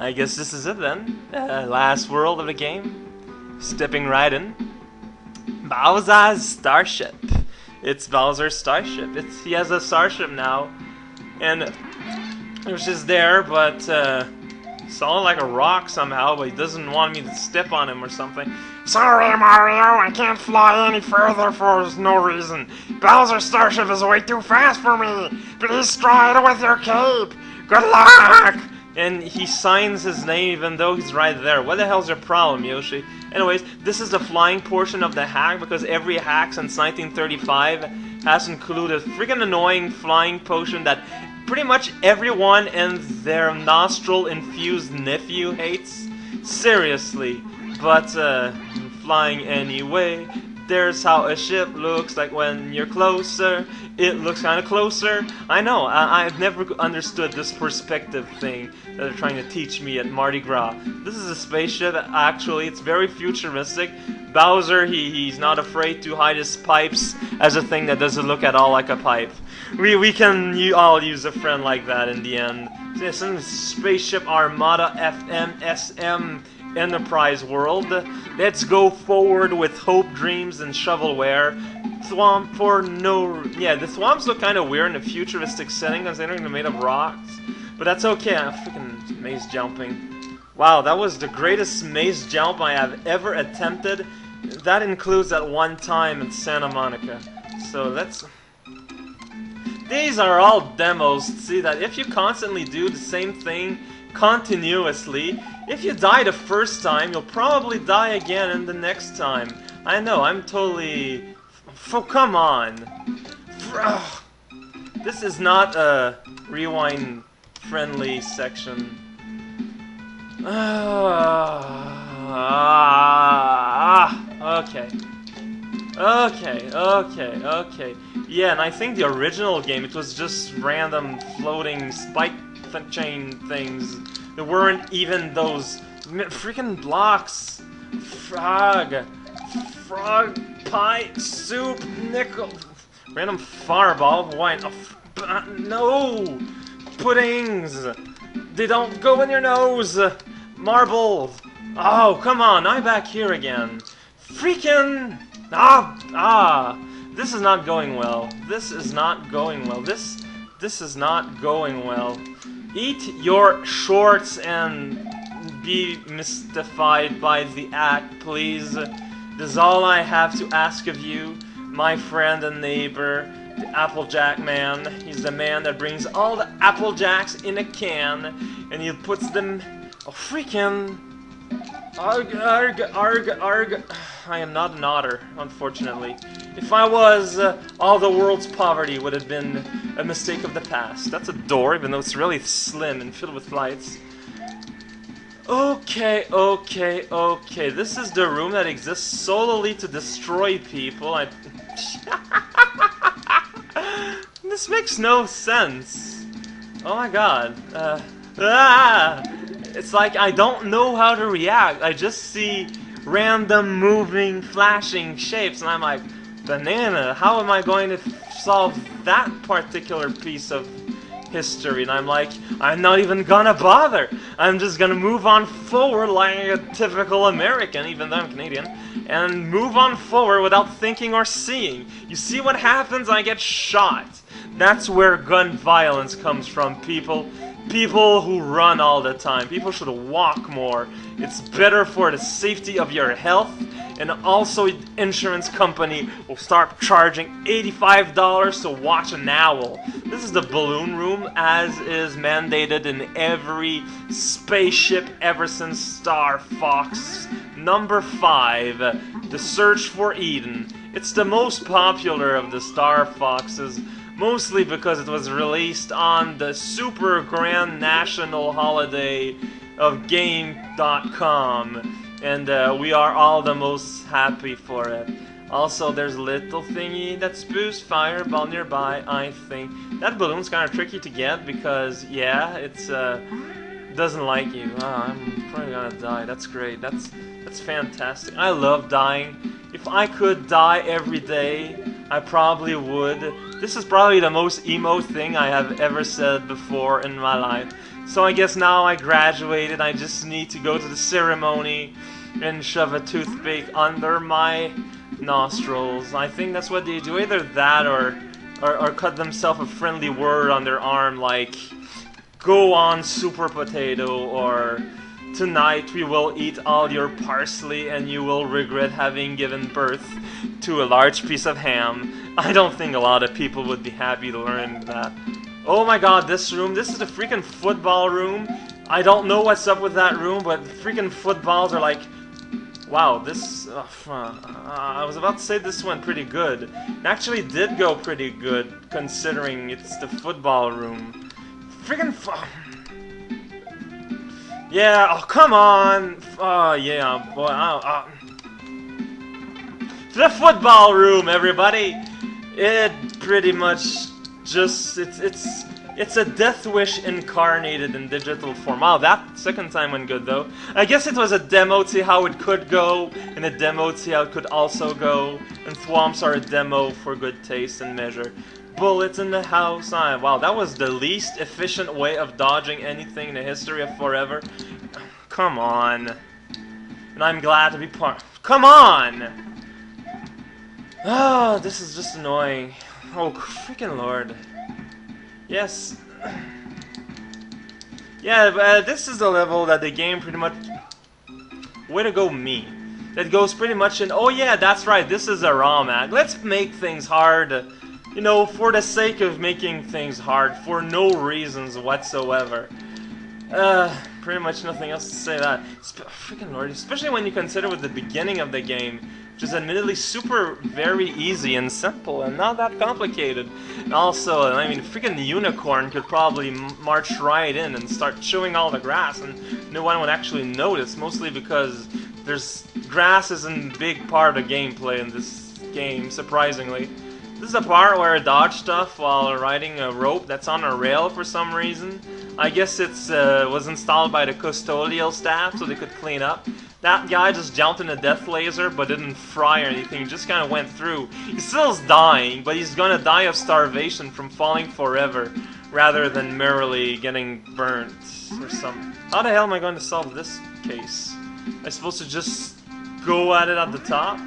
I guess this is it then. Last world of the game. Stepping right in. Bowser's Starship. It's Bowser's Starship. He has a Starship now. And it was just there, but solid like a rock somehow, but he doesn't want me to step on him or something. Sorry, Mario, I can't fly any further for no reason. Bowser's Starship is way too fast for me. Please stride with your cape. Good luck! And he signs his name even though he's right there. What the hell's your problem, Yoshi? Anyways, this is the flying portion of the hack, because every hack since 1935 has included a freaking annoying flying potion that pretty much everyone and their nostril-infused nephew hates. Seriously. But, flying anyway. There's how a ship looks like when you're closer. It looks kind of closer. I know, I've never understood this perspective thing that they're trying to teach me at Mardi Gras. This is a spaceship, actually. It's very futuristic. Bowser, he's not afraid to hide his pipes as a thing that doesn't look at all like a pipe. We can all use a friend like that in the end. This is Spaceship Armada FMSM Enterprise world. Let's go forward with hope, dreams, and shovelware. Swamp for no... Yeah, the swamps look kind of weird in a futuristic setting considering they're made of rocks. But that's okay, I'm freaking maze jumping. Wow, that was the greatest maze jump I have ever attempted. That includes that one time in Santa Monica. So that's... These are all demos to see that if you constantly do the same thing continuously, if you die the first time, you'll probably die again in the next time. I know, I'm totally... Oh, come on! This is not a rewind-friendly section. Okay. Okay. Yeah, and I think the original game, it was just random floating spike chain things. There weren't even those freaking blocks. Frog, pie, soup, nickel, random fireball, wine. Oh, no, puddings. They don't go in your nose. Marbles. Oh, come on, I'm back here again. Freaking This is not going well. This is not going well. This is not going well. Eat your shorts and be mystified by the act, please. This is all I have to ask of you, my friend and neighbor, the Applejack man. He's the man that brings all the Applejacks in a can, and he puts them... Oh, freaking... Arg. I am not an otter, unfortunately. If I was, all the world's poverty would have been a mistake of the past. That's a door, even though it's really slim and filled with lights. Okay. This is the room that exists solely to destroy people. This makes no sense. Oh my god. It's like I don't know how to react. I just see random moving, flashing shapes, and I'm like, banana, how am I going to solve that particular piece of history? And I'm like, I'm not even gonna bother. I'm just gonna move on forward like a typical American, even though I'm Canadian, and move on forward without thinking or seeing. You see what happens? I get shot. That's where gun violence comes from, people. People who run all the time. People should walk more. It's better for the safety of your health, and also the insurance company will start charging $85 to watch an owl. This is the balloon room, as is mandated in every spaceship ever since Star Fox number 5, The Search for Eden. It's the most popular of the Star Foxes, mostly because it was released on the super grand national holiday of Game.com, and we are all the most happy for it. Also, there's a little thingy that spews fireball nearby, I think. That balloon's kind of tricky to get because, yeah, it's doesn't like you. Oh, I'm probably gonna die. That's great. That's fantastic. I love dying. If I could die every day, I probably would. This is probably the most emo thing I have ever said before in my life. So I guess now I graduated, I just need to go to the ceremony and shove a toothpick under my nostrils. I think that's what they do. Either that or cut themselves a friendly word on their arm like, "Go on, super potato," or "Tonight we will eat all your parsley and you will regret having given birth to a large piece of ham." I don't think a lot of people would be happy to learn that. Oh my god, this is a freaking football room. I don't know what's up with that room, but freaking footballs are like... Wow, this... I was about to say this went pretty good. It actually did go pretty good, considering it's the football room. Freaking... Yeah, oh come on! Oh yeah, boy, to the football room, everybody! It pretty much just... It's a Death Wish incarnated in digital form. Wow, that second time went good though. I guess it was a demo to see how it could go, and a demo to see how it could also go. And thwomps are a demo for good taste and measure. Bullets in the house. Wow, that was the least efficient way of dodging anything in the history of forever. Come on. And I'm glad to be part... Come on! Oh, this is just annoying. Oh, freaking lord. Yes. Yeah, this is a level that the game pretty much... Way to go, me. That goes pretty much in... Oh yeah, that's right, this is a ROM hack. Let's make things hard. You know, for the sake of making things hard, for no reasons whatsoever. Pretty much nothing else to say that. Freaking lord, especially when you consider with the beginning of the game, which is admittedly very easy and simple and not that complicated. And also, I mean, freaking unicorn could probably march right in and start chewing all the grass and no one would actually notice, mostly because grass isn't a big part of the gameplay in this game, surprisingly. This is a part where I dodge stuff while riding a rope that's on a rail for some reason. I guess it was installed by the custodial staff so they could clean up. That guy just jumped in a death laser but didn't fry or anything, he just kind of went through. He still's dying, but he's gonna die of starvation from falling forever rather than merely getting burnt or something. How the hell am I going to solve this case? Am I supposed to just go at it at the top?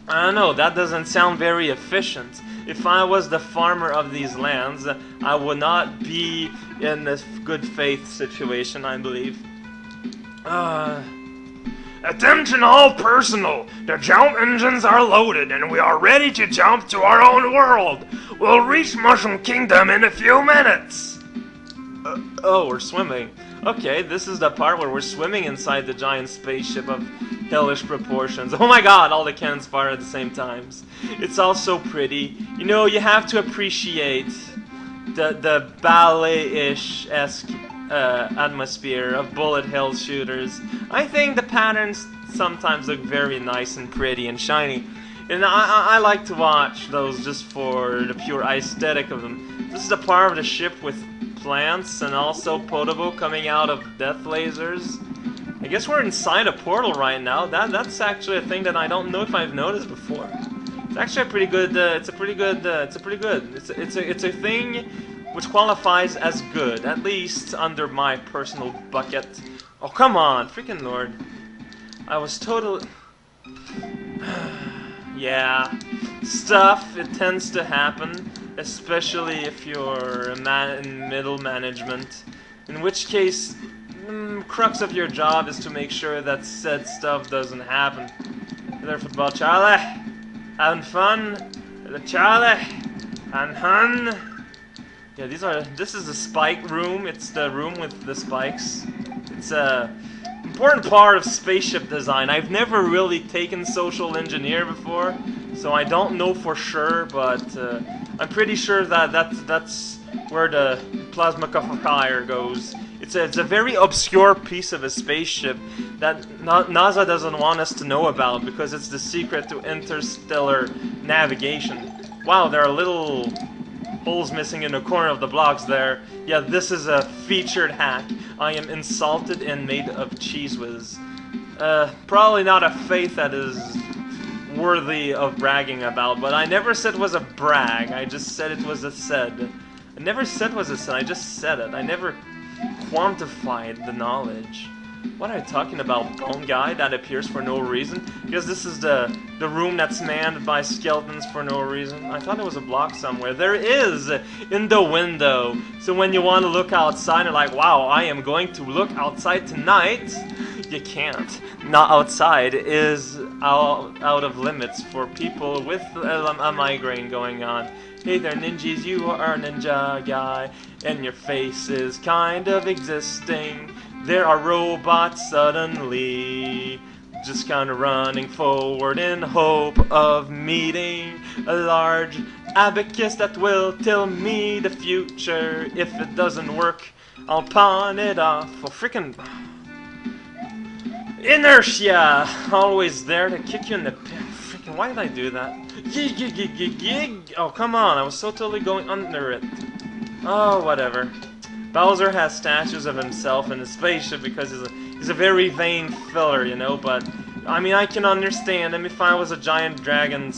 I don't know, that doesn't sound very efficient. If I was the farmer of these lands, I would not be in this good faith situation, I believe. Attention all personnel! The jump engines are loaded and we are ready to jump to our own world! We'll reach Mushroom Kingdom in a few minutes! Oh, we're swimming. Okay, this is the part where we're swimming inside the giant spaceship of hellish proportions. Oh my god, all the cannons fire at the same times. It's all so pretty. You know, you have to appreciate the ballet-ish-esque atmosphere of bullet hell shooters. I think the patterns sometimes look very nice and pretty and shiny. And I like to watch those just for the pure aesthetic of them. This is a part of the ship with plants and also potable coming out of death lasers. I guess we're inside a portal right now. That's actually a thing that I don't know if I've noticed before. It's actually a pretty good. It's a pretty good. It's a thing which qualifies as good, at least under my personal bucket. Oh come on, freaking lord! I was totally. Yeah, stuff. It tends to happen, especially if you're a man in middle management. In which case, the crux of your job is to make sure that said stuff doesn't happen. Hey there, football Charlie, having fun? Hey there, Charlie, and hun. Yeah, this is the spike room. It's the room with the spikes. It's a important part of spaceship design. I've never really taken social engineer before, so I don't know for sure, but I'm pretty sure that that's where the plasma fire goes. It's a very obscure piece of a spaceship that NASA doesn't want us to know about because it's the secret to interstellar navigation. Wow, there are little holes missing in the corner of the blocks there. Yeah, this is a featured hack. I am insulted and made of cheese whiz. Probably not a faith that is worthy of bragging about, but I never said it was a brag. I just said it was a said. I never said it was a said, I just said it. I never quantified the knowledge. What are you talking about, bone guy that appears for no reason? Because this is the room that's manned by skeletons for no reason. I thought there was a block somewhere. There is! In the window. So when you want to look outside, you're like, wow, I am going to look outside tonight. You can't. Not outside is out of limits for people with a migraine going on. Hey there, ninjas, you are a ninja guy, and your face is kind of existing. There are robots suddenly, just kind of running forward in hope of meeting a large abacus that will tell me the future. If it doesn't work, I'll pawn it off. Oh, freaking inertia! Always there to kick you in the freaking. Why did I do that? Oh, come on! I was so totally going under it. Oh, whatever. Bowser has statues of himself in his spaceship because he's a very vain filler, you know, but I mean, I can understand him. If I was a giant dragon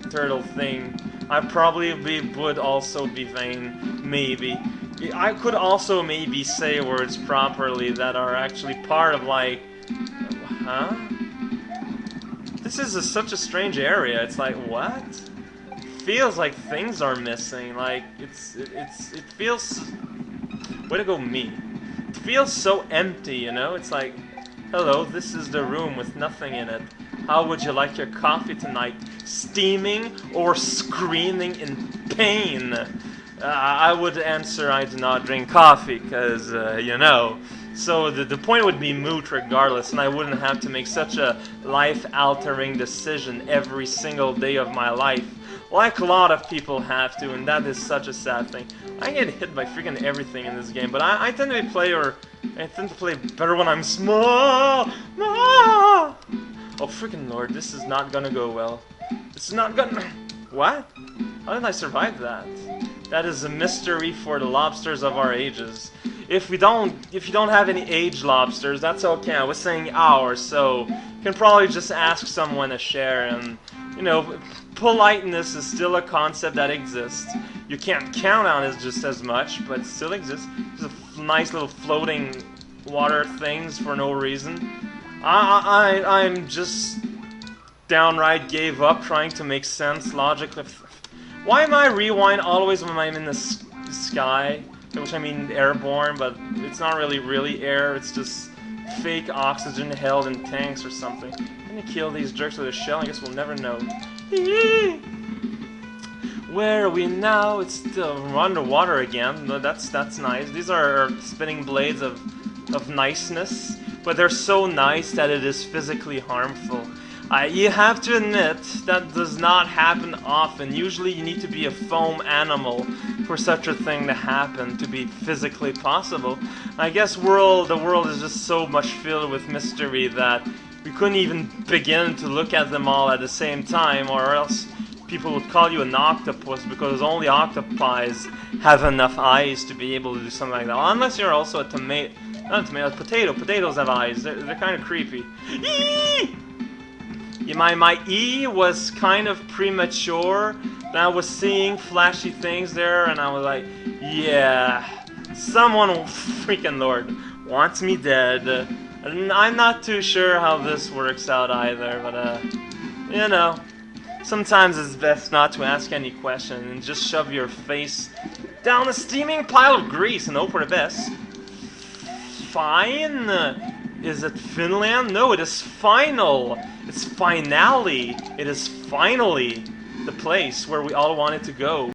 turtle thing, I probably would also be vain, maybe. I could also maybe say words properly that are actually part of, like, huh? This is such a strange area. It's like, what? It feels like things are missing. Like, it feels... Way to go, me. It feels so empty, you know? It's like, hello, this is the room with nothing in it. How would you like your coffee tonight? Steaming or screaming in pain? I would answer I do not drink coffee, because, you know. So the point would be moot regardless, and I wouldn't have to make such a life-altering decision every single day of my life. Like a lot of people have to, and that is such a sad thing. I get hit by freaking everything in this game, but I tend to play better when I'm small. Oh freaking lord, this is not gonna go well. It's not gonna... What? How did I survive that? That is a mystery for the lobsters of our ages. If you don't have any aged lobsters, that's okay. I was saying ours, so you can probably just ask someone to share, and you know, politeness is still a concept that exists. You can't count on it just as much, but it still exists. Just a nice little floating water things for no reason. I'm just downright gave up trying to make sense logically. Why am I rewind always when I'm in the sky? Which I mean airborne, but it's not really air. It's just fake oxygen held in tanks or something. I'm gonna kill these jerks with a shell. I guess we'll never know. Where are we now? It's still underwater again. That's nice. These are spinning blades of niceness, but they're so nice that it is physically harmful. You have to admit that does not happen often. Usually you need to be a foam animal for such a thing to happen, to be physically possible. I guess the world is just so much filled with mystery that we couldn't even begin to look at them all at the same time, or else people would call you an octopus, because only octopi have enough eyes to be able to do something like that. Unless you're also a tomato, not a tomato, potato. Potatoes have eyes. They're kind of creepy. Eee! Yeah, my E was kind of premature. I was seeing flashy things there, and I was like, yeah, someone, freaking lord, wants me dead. And I'm not too sure how this works out either, but, you know, sometimes it's best not to ask any question and just shove your face down a steaming pile of grease and hope for the best. Fine? Is it Finland? No, it is final. It's finale. It is finally the place where we all wanted to go.